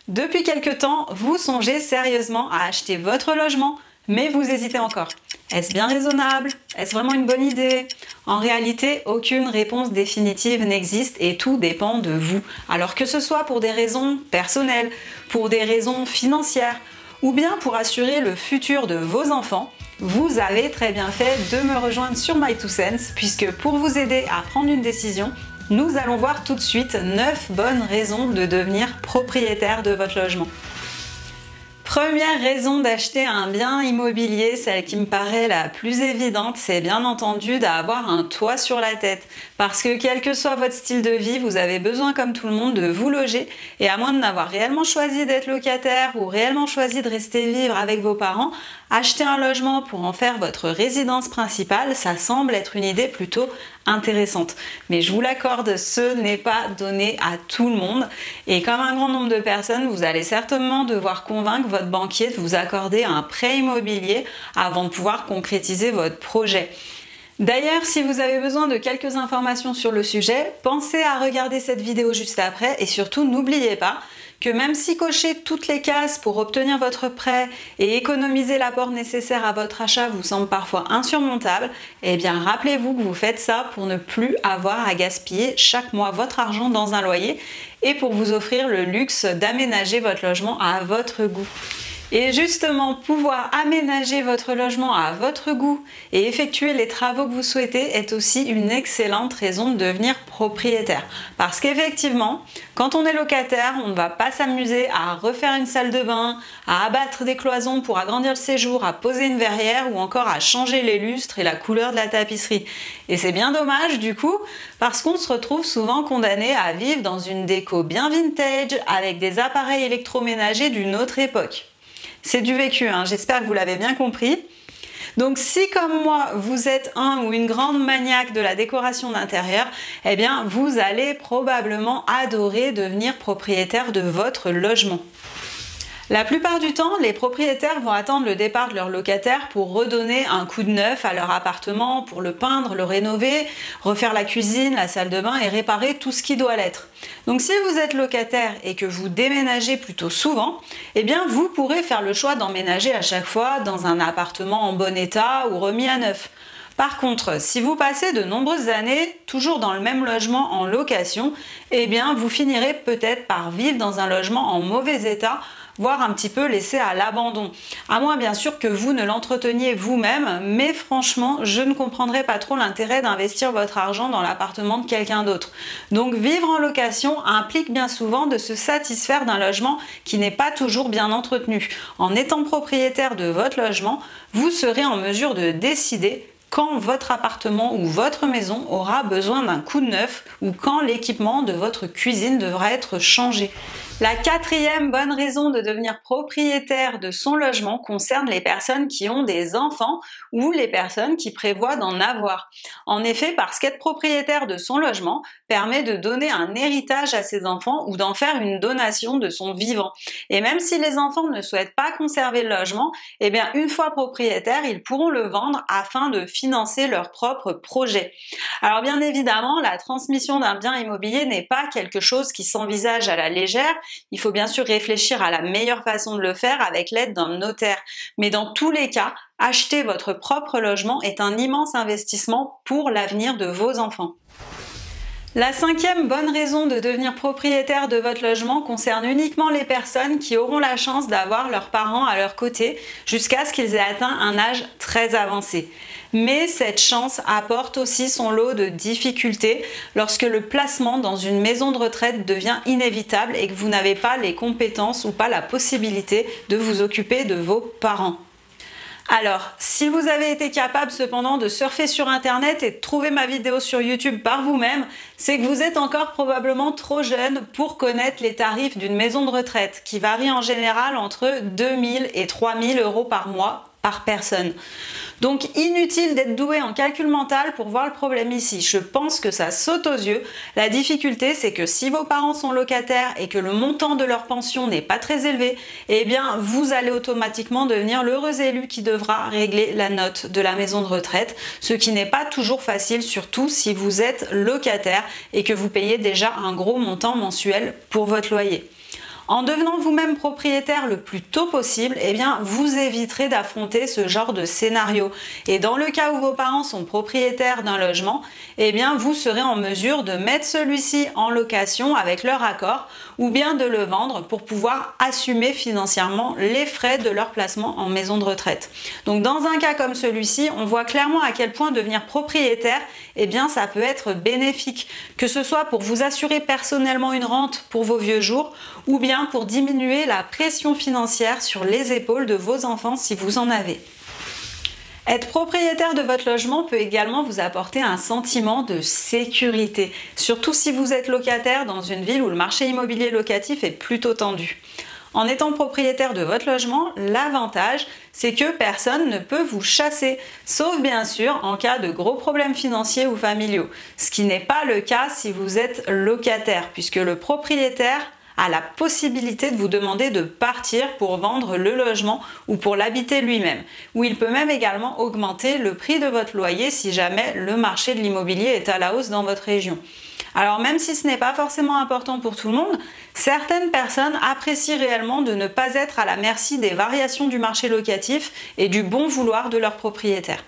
Depuis quelque temps, vous songez sérieusement à acheter votre logement, mais vous hésitez encore. Est-ce bien raisonnable? Est-ce vraiment une bonne idée? En réalité, aucune réponse définitive n'existe et tout dépend de vous. Alors que ce soit pour des raisons personnelles, pour des raisons financières, ou bien pour assurer le futur de vos enfants, vous avez très bien fait de me rejoindre sur My2Cents, puisque pour vous aider à prendre une décision, nous allons voir tout de suite 9 bonnes raisons de devenir propriétaire de votre logement. Première raison d'acheter un bien immobilier, celle qui me paraît la plus évidente, c'est bien entendu d'avoir un toit sur la tête. Parce que quel que soit votre style de vie, vous avez besoin comme tout le monde de vous loger. Et à moins de n'avoir réellement choisi d'être locataire ou réellement choisi de rester vivre avec vos parents, acheter un logement pour en faire votre résidence principale, ça semble être une idée plutôt intéressante. Mais je vous l'accorde, ce n'est pas donné à tout le monde. Et comme un grand nombre de personnes, vous allez certainement devoir convaincre votre banquier de vous accorder un prêt immobilier avant de pouvoir concrétiser votre projet. D'ailleurs, si vous avez besoin de quelques informations sur le sujet, pensez à regarder cette vidéo juste après et surtout n'oubliez pas que même si cocher toutes les cases pour obtenir votre prêt et économiser l'apport nécessaire à votre achat vous semble parfois insurmontable, eh bien rappelez-vous que vous faites ça pour ne plus avoir à gaspiller chaque mois votre argent dans un loyer et pour vous offrir le luxe d'aménager votre logement à votre goût. Et justement, pouvoir aménager votre logement à votre goût et effectuer les travaux que vous souhaitez est aussi une excellente raison de devenir propriétaire. Parce qu'effectivement, quand on est locataire, on ne va pas s'amuser à refaire une salle de bain, à abattre des cloisons pour agrandir le séjour, à poser une verrière ou encore à changer les lustres et la couleur de la tapisserie. Et c'est bien dommage du coup, parce qu'on se retrouve souvent condamné à vivre dans une déco bien vintage avec des appareils électroménagers d'une autre époque. C'est du vécu, hein, j'espère que vous l'avez bien compris. Donc si comme moi, vous êtes un ou une grande maniaque de la décoration d'intérieur, eh bien vous allez probablement adorer devenir propriétaire de votre logement. La plupart du temps, les propriétaires vont attendre le départ de leur locataire pour redonner un coup de neuf à leur appartement, pour le peindre, le rénover, refaire la cuisine, la salle de bain et réparer tout ce qui doit l'être. Donc si vous êtes locataire et que vous déménagez plutôt souvent, eh bien vous pourrez faire le choix d'emménager à chaque fois dans un appartement en bon état ou remis à neuf. Par contre, si vous passez de nombreuses années toujours dans le même logement en location, eh bien vous finirez peut-être par vivre dans un logement en mauvais état, voire un petit peu laissé à l'abandon. À moins bien sûr que vous ne l'entreteniez vous-même, mais franchement, je ne comprendrais pas trop l'intérêt d'investir votre argent dans l'appartement de quelqu'un d'autre. Donc vivre en location implique bien souvent de se satisfaire d'un logement qui n'est pas toujours bien entretenu. En étant propriétaire de votre logement, vous serez en mesure de décider quand votre appartement ou votre maison aura besoin d'un coup de neuf ou quand l'équipement de votre cuisine devra être changé. La quatrième bonne raison de devenir propriétaire de son logement concerne les personnes qui ont des enfants ou les personnes qui prévoient d'en avoir. En effet, parce qu'être propriétaire de son logement permet de donner un héritage à ses enfants ou d'en faire une donation de son vivant. Et même si les enfants ne souhaitent pas conserver le logement, eh bien une fois propriétaires, ils pourront le vendre afin de financer leur propre projet. Alors bien évidemment, la transmission d'un bien immobilier n'est pas quelque chose qui s'envisage à la légère. Il faut bien sûr réfléchir à la meilleure façon de le faire avec l'aide d'un notaire. Mais dans tous les cas, acheter votre propre logement est un immense investissement pour l'avenir de vos enfants. La cinquième bonne raison de devenir propriétaire de votre logement concerne uniquement les personnes qui auront la chance d'avoir leurs parents à leur côté jusqu'à ce qu'ils aient atteint un âge très avancé. Mais cette chance apporte aussi son lot de difficultés lorsque le placement dans une maison de retraite devient inévitable et que vous n'avez pas les compétences ou pas la possibilité de vous occuper de vos parents. Alors, si vous avez été capable cependant de surfer sur internet et de trouver ma vidéo sur YouTube par vous-même, c'est que vous êtes encore probablement trop jeune pour connaître les tarifs d'une maison de retraite, qui varient en général entre 2 000 et 3 000 euros par mois par personne. Donc inutile d'être doué en calcul mental pour voir le problème ici. Je pense que ça saute aux yeux. La difficulté, c'est que si vos parents sont locataires et que le montant de leur pension n'est pas très élevé, eh bien vous allez automatiquement devenir l'heureux élu qui devra régler la note de la maison de retraite, ce qui n'est pas toujours facile, surtout si vous êtes locataire et que vous payez déjà un gros montant mensuel pour votre loyer. En devenant vous-même propriétaire le plus tôt possible, eh bien, vous éviterez d'affronter ce genre de scénario. Et dans le cas où vos parents sont propriétaires d'un logement, eh bien, vous serez en mesure de mettre celui-ci en location avec leur accord ou bien de le vendre pour pouvoir assumer financièrement les frais de leur placement en maison de retraite. Donc, dans un cas comme celui-ci, on voit clairement à quel point devenir propriétaire, eh bien, ça peut être bénéfique, que ce soit pour vous assurer personnellement une rente pour vos vieux jours ou bien pour diminuer la pression financière sur les épaules de vos enfants si vous en avez. Être propriétaire de votre logement peut également vous apporter un sentiment de sécurité, surtout si vous êtes locataire dans une ville où le marché immobilier locatif est plutôt tendu. En étant propriétaire de votre logement, l'avantage, c'est que personne ne peut vous chasser, sauf bien sûr en cas de gros problèmes financiers ou familiaux, ce qui n'est pas le cas si vous êtes locataire, puisque le propriétaire a la possibilité de vous demander de partir pour vendre le logement ou pour l'habiter lui-même, ou il peut même également augmenter le prix de votre loyer si jamais le marché de l'immobilier est à la hausse dans votre région. Alors même si ce n'est pas forcément important pour tout le monde, certaines personnes apprécient réellement de ne pas être à la merci des variations du marché locatif et du bon vouloir de leurs propriétaires.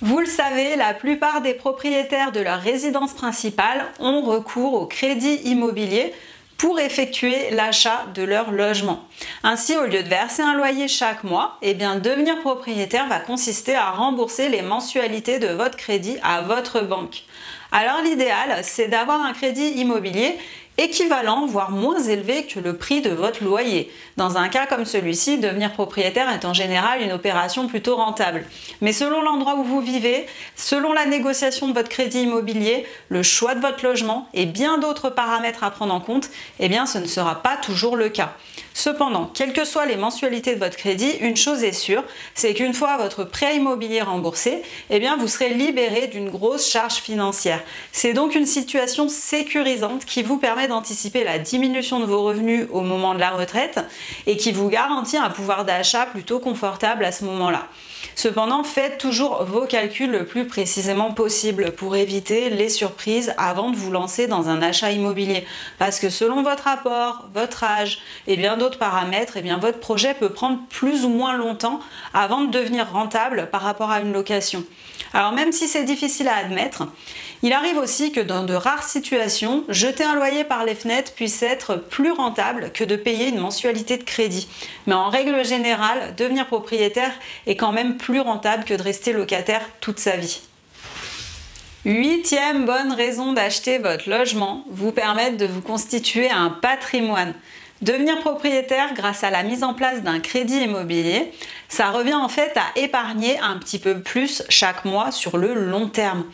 Vous le savez, la plupart des propriétaires de leur résidence principale ont recours au crédit immobilier pour effectuer l'achat de leur logement. Ainsi, au lieu de verser un loyer chaque mois, eh bien, devenir propriétaire va consister à rembourser les mensualités de votre crédit à votre banque. Alors l'idéal, c'est d'avoir un crédit immobilier équivalent, voire moins élevé que le prix de votre loyer. Dans un cas comme celui-ci, devenir propriétaire est en général une opération plutôt rentable. Mais selon l'endroit où vous vivez, selon la négociation de votre crédit immobilier, le choix de votre logement et bien d'autres paramètres à prendre en compte, eh bien ce ne sera pas toujours le cas. Cependant, quelles que soient les mensualités de votre crédit, une chose est sûre, c'est qu'une fois votre prêt immobilier remboursé, eh bien vous serez libéré d'une grosse charge financière. C'est donc une situation sécurisante qui vous permet d'anticiper la diminution de vos revenus au moment de la retraite et qui vous garantit un pouvoir d'achat plutôt confortable à ce moment-là. Cependant, faites toujours vos calculs le plus précisément possible pour éviter les surprises avant de vous lancer dans un achat immobilier. Parce que selon votre apport, votre âge et bien d'autres paramètres, eh bien votre projet peut prendre plus ou moins longtemps avant de devenir rentable par rapport à une location. Alors même si c'est difficile à admettre, il arrive aussi que dans de rares situations, jeter un loyer par les fenêtres puisse être plus rentable que de payer une mensualité de crédit. Mais en règle générale, devenir propriétaire est quand même plus rentable que de rester locataire toute sa vie. 8e bonne raison d'acheter votre logement, vous permettre de vous constituer un patrimoine. Devenir propriétaire grâce à la mise en place d'un crédit immobilier, ça revient en fait à épargner un petit peu plus chaque mois sur le long terme.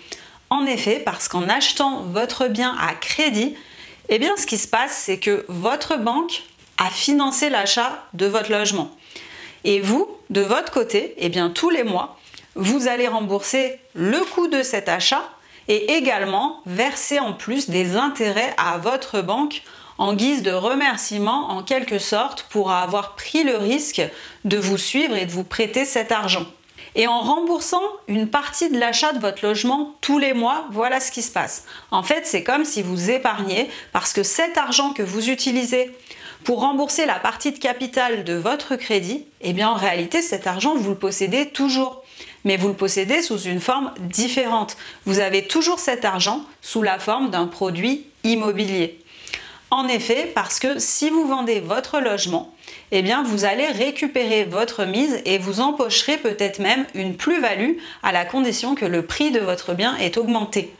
En effet, parce qu'en achetant votre bien à crédit, eh bien ce qui se passe, c'est que votre banque a financé l'achat de votre logement. Et vous, de votre côté, eh bien tous les mois, vous allez rembourser le coût de cet achat et également verser en plus des intérêts à votre banque en guise de remerciement en quelque sorte pour avoir pris le risque de vous suivre et de vous prêter cet argent. Et en remboursant une partie de l'achat de votre logement tous les mois, voilà ce qui se passe. En fait, c'est comme si vous épargniez parce que cet argent que vous utilisez pour rembourser la partie de capital de votre crédit, eh bien en réalité, cet argent, vous le possédez toujours. Mais vous le possédez sous une forme différente. Vous avez toujours cet argent sous la forme d'un produit immobilier. En effet, parce que si vous vendez votre logement, eh bien vous allez récupérer votre mise et vous empocherez peut-être même une plus-value à la condition que le prix de votre bien est augmenté.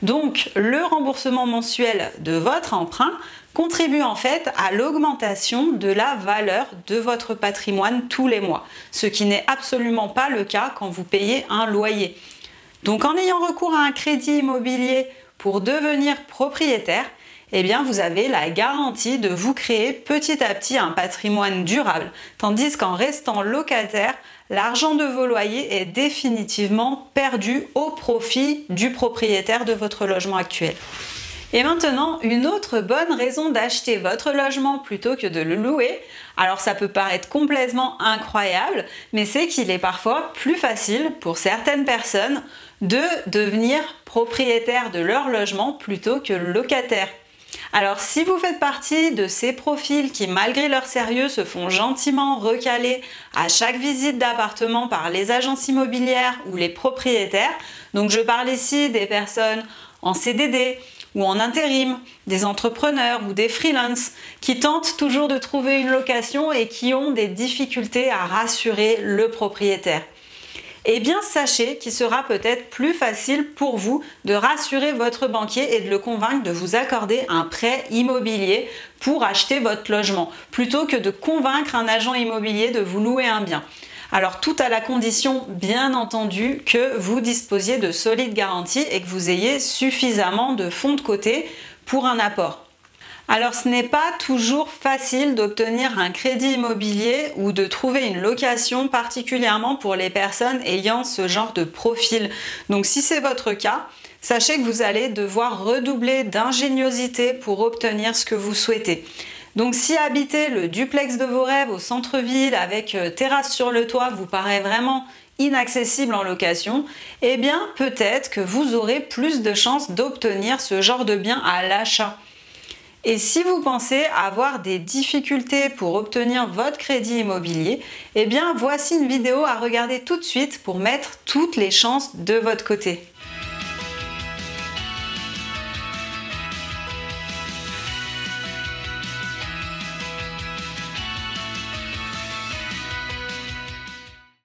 Donc le remboursement mensuel de votre emprunt contribue en fait à l'augmentation de la valeur de votre patrimoine tous les mois, ce qui n'est absolument pas le cas quand vous payez un loyer. Donc en ayant recours à un crédit immobilier pour devenir propriétaire, eh bien vous avez la garantie de vous créer petit à petit un patrimoine durable, tandis qu'en restant locataire, l'argent de vos loyers est définitivement perdu au profit du propriétaire de votre logement actuel. Et maintenant, une autre bonne raison d'acheter votre logement plutôt que de le louer, alors ça peut paraître complètement incroyable, mais c'est qu'il est parfois plus facile pour certaines personnes de devenir propriétaire de leur logement plutôt que locataire. Alors si vous faites partie de ces profils qui malgré leur sérieux se font gentiment recaler à chaque visite d'appartement par les agences immobilières ou les propriétaires, donc je parle ici des personnes en CDD ou en intérim, des entrepreneurs ou des freelances qui tentent toujours de trouver une location et qui ont des difficultés à rassurer le propriétaire. Eh bien, sachez qu'il sera peut-être plus facile pour vous de rassurer votre banquier et de le convaincre de vous accorder un prêt immobilier pour acheter votre logement, plutôt que de convaincre un agent immobilier de vous louer un bien. Alors, tout à la condition, bien entendu, que vous disposiez de solides garanties et que vous ayez suffisamment de fonds de côté pour un apport. Alors ce n'est pas toujours facile d'obtenir un crédit immobilier ou de trouver une location, particulièrement pour les personnes ayant ce genre de profil. Donc si c'est votre cas, sachez que vous allez devoir redoubler d'ingéniosité pour obtenir ce que vous souhaitez. Donc si habiter le duplex de vos rêves au centre-ville avec terrasse sur le toit vous paraît vraiment inaccessible en location, eh bien peut-être que vous aurez plus de chances d'obtenir ce genre de bien à l'achat. Et si vous pensez avoir des difficultés pour obtenir votre crédit immobilier, eh bien voici une vidéo à regarder tout de suite pour mettre toutes les chances de votre côté.